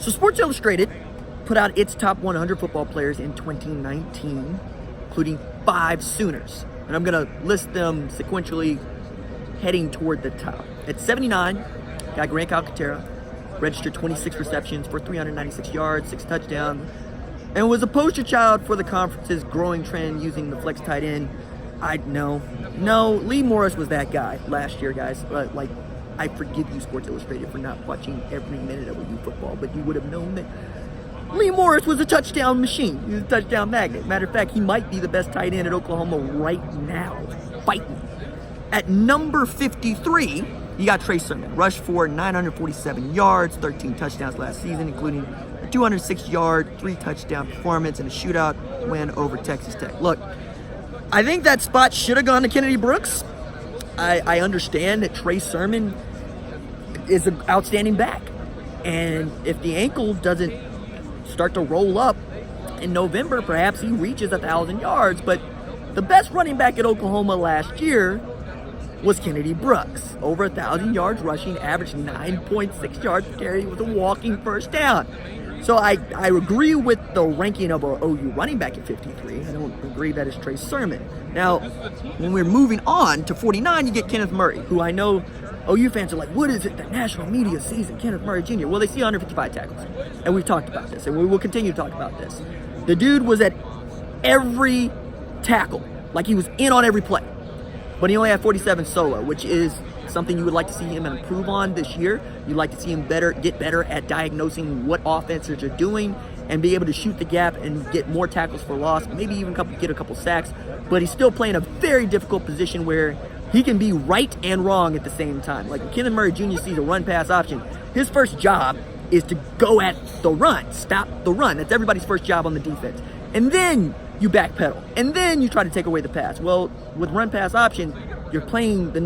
So Sports Illustrated put out its top 100 football players in 2019, including 5 Sooners. And I'm going to list them sequentially heading toward the top. At 79, got Grant Calcaterra, registered 26 receptions for 396 yards, 6 touchdowns, and was a poster child for the conference's growing trend using the flex tight end. No, Lee Morris was that guy last year, guys. Like, I forgive you, Sports Illustrated, for not watching every minute of U football, but you would have known that Lee Morris was a touchdown machine. He was a touchdown magnet. Matter of fact, he might be the best tight end at Oklahoma right now. Fight me. At number 53, you got Trey Sermon. Rushed for 947 yards, 13 touchdowns last season, including a 206-yard, 3-touchdown performance in a shootout win over Texas Tech. Look, I think that spot should have gone to Kennedy Brooks. I understand that Trey Sermon is an outstanding back. And if the ankle doesn't start to roll up in November, perhaps he reaches 1,000 yards. But the best running back at Oklahoma last year was Kennedy Brooks. Over 1,000 yards rushing, averaged 9.6 yards per carry with a walking first down. So I agree with the ranking of a OU running back at 53. I don't agree that it's Trey Sermon. Now, when we're moving on to 49, you get Kenneth Murray, who I know OU fans are like, what is it that national media sees in Kenneth Murray Jr.? Well, they see 155 tackles. And we've talked about this, and we will continue to talk about this. The dude was at every tackle, like he was in on every play. But he only had 47 solo, which is something you would like to see him improve on this year. You'd like to see him get better at diagnosing what offenses are doing and be able to shoot the gap and get more tackles for loss, maybe even get a couple sacks. But he's still playing a very difficult position where he can be right and wrong at the same time. Like when Kenneth Murray Jr. sees a run-pass option, his first job is to go at the run, stop the run. That's everybody's first job on the defense. And then you backpedal, and then you try to take away the pass. Well, with run-pass option, you're playing the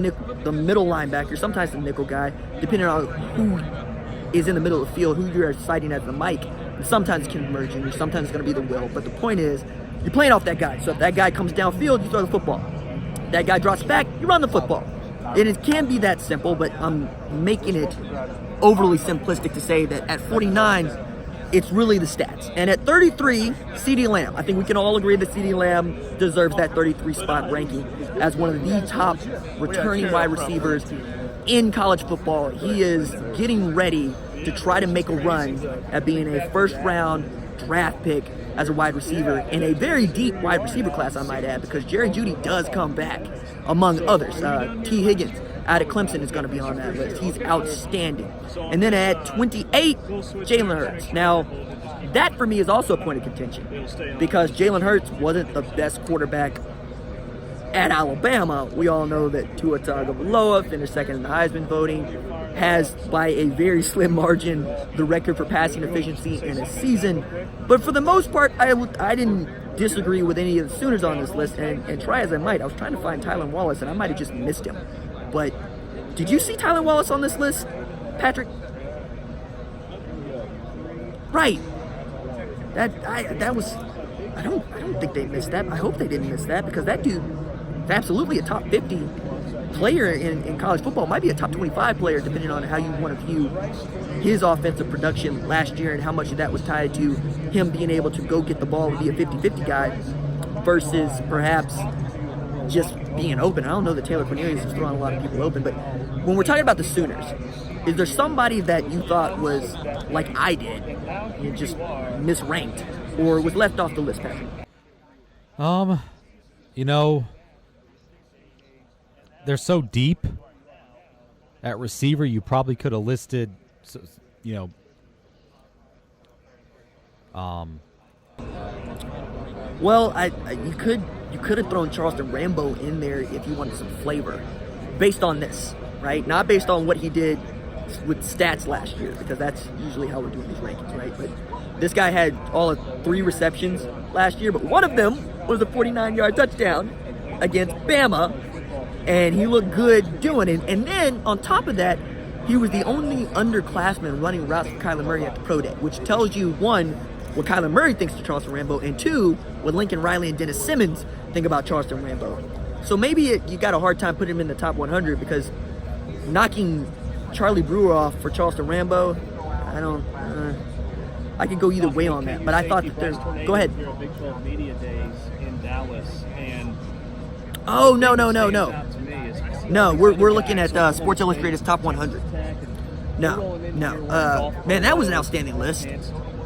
middle linebacker, sometimes the nickel guy, depending on who is in the middle of the field, who you're citing as the Mike. And sometimes it's Kenneth Murray Jr., sometimes it's going to be the Will. But the point is, you're playing off that guy. So if that guy comes downfield, you throw the football. If that guy drops back, you run the football. And it can be that simple, but I'm making it overly simplistic to say that at 49, it's really the stats. And at 33, CeeDee Lamb. I think we can all agree that CeeDee Lamb deserves that 33 spot ranking as one of the top returning wide receivers in college football. He is getting ready to try to make a run at being a first-round draft pick as a wide receiver in a very deep wide receiver class, I might add, because Jerry Jeudy does come back, among others. T. Higgins out of Clemson is going to be on that list. He's outstanding. And then at 28, Jalen Hurts. Now, that for me is also a point of contention because Jalen Hurts wasn't the best quarterback at Alabama. We all know that Tua Tagovailoa finished second in the Heisman voting, has by a very slim margin the record for passing efficiency in a season. But for the most part, I didn't disagree with any of the Sooners on this list, and try as I might, I was trying to find Tylan Wallace, and I might have just missed him. But did you see Tylan Wallace on this list, Patrick? Right. That was. I don't think they missed that. I hope they didn't miss that because that dude is absolutely a top 50 player in college football. Might be a top 25 player depending on how you want to view his offensive production last year and how much of that was tied to him being able to go get the ball and be a 50-50 guy versus perhaps just being open. I don't know that Taylor Cornelius is throwing a lot of people open, but when we're talking about the Sooners, is there somebody that you thought was like I did, just misranked or was left off the list, Patrick? They're so deep at receiver. You probably could have listed, Well, you could have thrown Charleston Rambo in there if you wanted some flavor, based on this, right? Not based on what he did with stats last year, because that's usually how we're doing these rankings, right? But this guy had all of 3 receptions last year, but one of them was a 49-yard touchdown against Bama, and he looked good doing it. And then on top of that, he was the only underclassman running routes for Kyler Murray at the Pro Day, which tells you, one, what Kyler Murray thinks of Charleston Rambo, and 2, what Lincoln Riley and Dennis Simmons think about Charleston Rambo. So maybe you got a hard time putting him in the top 100 because knocking Charlie Brewer off for Charleston Rambo, I could go either way on that. But I thought that there's. Go ahead. Here at Big 12 Media Days in Dallas, and oh no. No, we're looking at Sportelli Freitas top 100. No. Man, that was an outstanding list.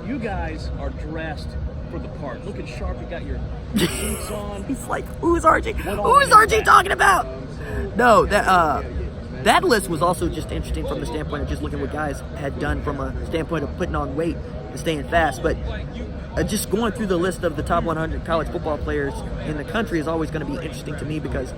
You guys are dressed for the part. Looking sharp. You got your boots on. He's like, who's RJ? Who's RJ talking about? No, that list was also just interesting from the standpoint of just looking what guys had done from a standpoint of putting on weight and staying fast. But just going through the list of the top 100 college football players in the country is always going to be interesting to me, because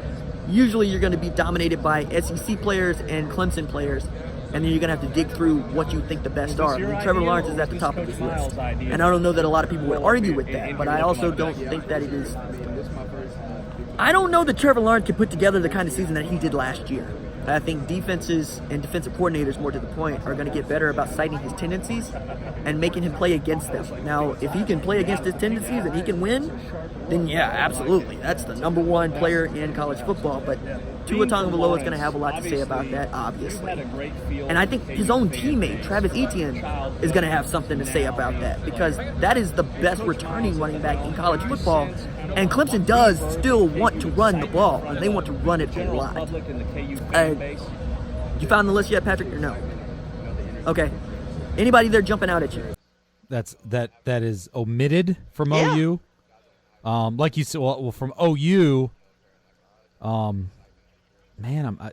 usually you're going to be dominated by SEC players and Clemson players, and then you're going to have to dig through what you think the best are. I mean, Trevor Lawrence is at the top of this list, and I don't know that a lot of people would argue with that, but I also don't think that it is. I don't know that Trevor Lawrence can put together the kind of season that he did last year. I think defenses and defensive coordinators, more to the point, are going to get better about citing his tendencies and making him play against them. Now, if he can play against his tendencies and he can win, then yeah, absolutely. That's the number one player in college football. But Tua Tagovailoa is going to have a lot to say about that, obviously. And I think his own teammate, Travis Etienne, is going to have something to say about that, because that is the best returning running back in college football. And Clemson does still want to run the ball, and they want to run it a lot. You found the list yet, Patrick, or no? Okay. Anybody there jumping out at you? That is omitted from OU. Like you said, well, from OU. Man, I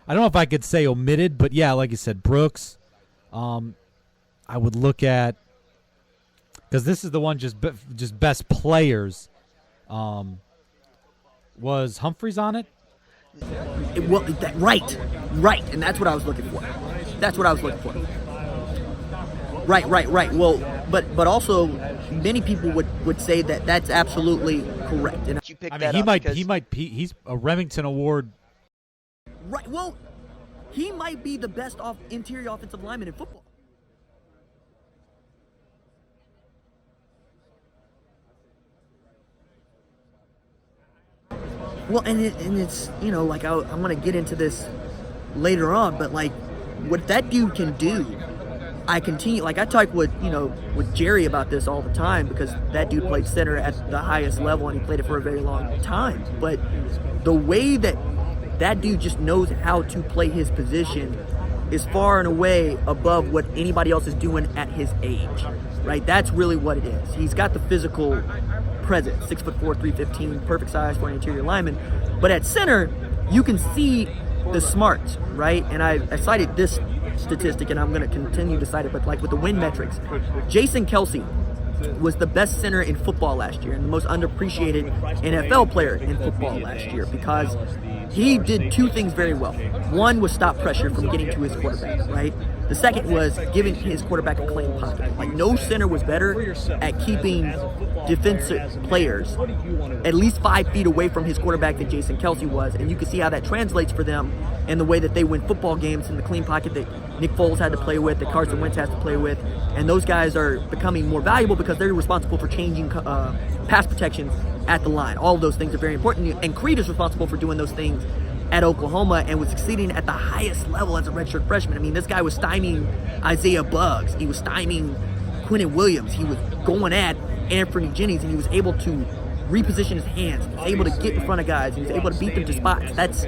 don't know if I could say omitted, but yeah, like you said, Brooks. I would look at, because this is the one just best players. Was Humphreys on it? Right, and that's what I was looking for. Right. Well, but also many people would say that that's absolutely correct. And he's a Remington Award. Right. Well, he might be the best interior offensive lineman in football. Well, and it's, like I want to get into this later on, but like what that dude can do, I talk with Jerry about this all the time, because that dude played center at the highest level and he played it for a very long time. But the way that dude just knows how to play his position is far and away above what anybody else is doing at his age, right? That's really what it is. He's got the physical presence, 6'4", 315, perfect size for an interior lineman. But at center, you can see the smarts, right? And I cited this statistic, and I'm going to continue to cite it, but like with the win metrics, Jason Kelce was the best center in football last year and the most underappreciated NFL player in football last year, because he did two things very well. One was stop pressure from getting to his quarterback, right? The second was giving his quarterback a clean pocket. Like, no center was better at keeping defensive players at least 5 feet away from his quarterback than Jason Kelce was. And you can see how that translates for them in the way that they win football games in the clean pocket that Nick Foles had to play with, that Carson Wentz has to play with. And those guys are becoming more valuable because they're responsible for changing pass protections at the line. All of those things are very important. And Creed is responsible for doing those things at Oklahoma and was succeeding at the highest level as a redshirt freshman. I mean, this guy was stymieing Isaiah Buggs. He was stymieing Quinnen Williams. He was going at Anthony Jennings, and he was able to reposition his hands. He was able to get in front of guys. He was able to beat them to spots. That's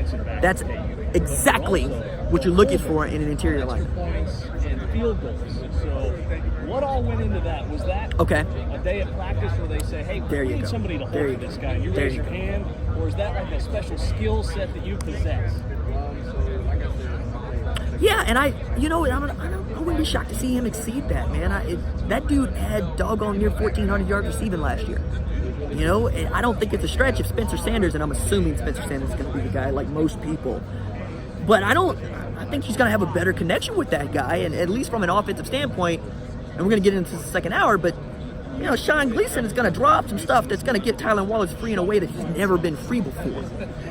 exactly what you're looking for in an interior line. Points and field goals. So what all went into that? Was that a day of practice where they say, hey, we need somebody to hold this guy, and you raise your hand? Or is that like a special skill set that you possess? Yeah, and I wouldn't be shocked to see him exceed that, man. That dude had doggone near 1,400 yards receiving last year. And I don't think it's a stretch if Spencer Sanders, and I'm assuming Spencer Sanders is going to be the guy like most people. But I think he's going to have a better connection with that guy, and at least from an offensive standpoint, and we're going to get into the second hour, but Sean Gleason is going to drop some stuff that's going to get Tylan Wallace free in a way that he's never been free before,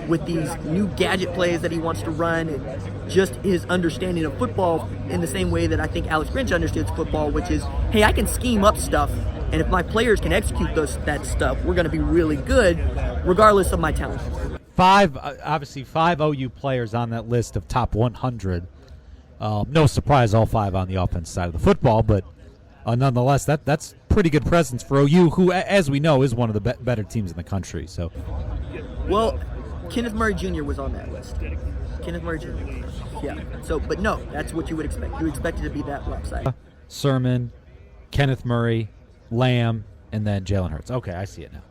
with these new gadget plays that he wants to run, and just his understanding of football in the same way that I think Alex Grinch understands football, which is, hey, I can scheme up stuff, and if my players can execute that stuff, we're going to be really good, regardless of my talent. Five OU players on that list of top 100. No surprise, all five on the offense side of the football, but nonetheless, that's pretty good presence for OU, who, as we know, is one of the better teams in the country. So, well, Kenneth Murray Jr. was on that list. Kenneth Murray Jr. Yeah. So, but no, that's what you would expect. You would expect it to be that lopsided. Sermon, Kenneth Murray, Lamb, and then Jalen Hurts. Okay, I see it now.